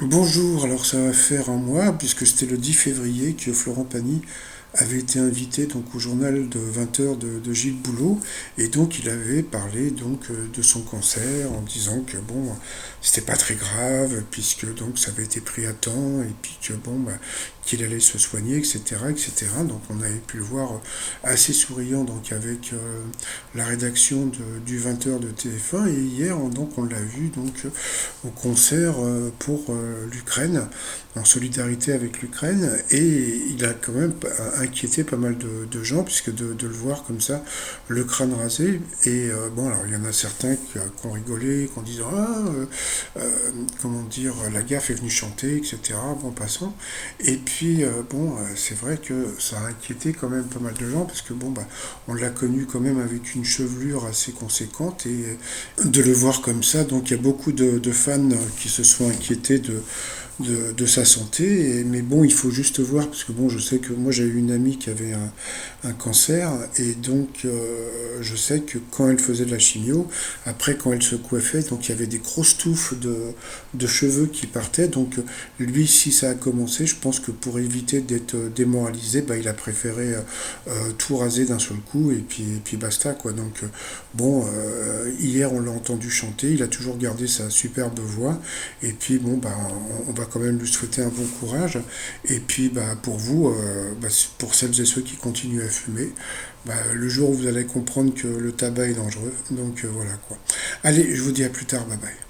Bonjour, alors ça va faire un mois, puisque c'était le 10 février que Florent Pagny avait été invité donc au journal de 20 heures de Gilles Boulot, et donc il avait parlé de son cancer en disant que bon, c'était pas très grave, puisque donc ça avait été pris à temps, et puis que bon, qu'il allait se soigner, etc., etc. Donc on avait pu le voir assez souriant donc avec la rédaction du 20 heures de TF1, et hier donc on l'a vu au concert pour l'Ukraine, en solidarité avec l'Ukraine, et il a quand même inquiété pas mal de gens, puisque de le voir comme ça, le crâne rasé, et bon, alors il y en a certains qui ont rigolé, qui ont dit ah, comment dire, la gaffe est venue chanter, etc., bon, passant, et puis bon, c'est vrai que ça a inquiété quand même pas mal de gens, parce que bon, on l'a connu quand même avec une chevelure assez conséquente, et de le voir comme ça, donc il y a beaucoup de fans qui se sont inquiétés de sa santé. Mais bon, il faut juste voir, parce que bon, je sais que moi j'ai eu une amie qui avait un cancer, et donc je sais que quand elle faisait de la chimio, après quand elle se coiffait, donc il y avait des grosses touffes de cheveux qui partaient. Donc lui, si ça a commencé, je pense que pour éviter d'être démoralisé, il a préféré tout raser d'un seul coup, et puis basta quoi. Donc bon, hier on l'a entendu chanter, il a toujours gardé sa superbe voix, et puis bon, on va quand même lui souhaiter un bon courage. Et puis pour vous, pour celles et ceux qui continuent à fumer, le jour où vous allez comprendre que le tabac est dangereux. Donc voilà quoi. Allez, je vous dis à plus tard, bye bye.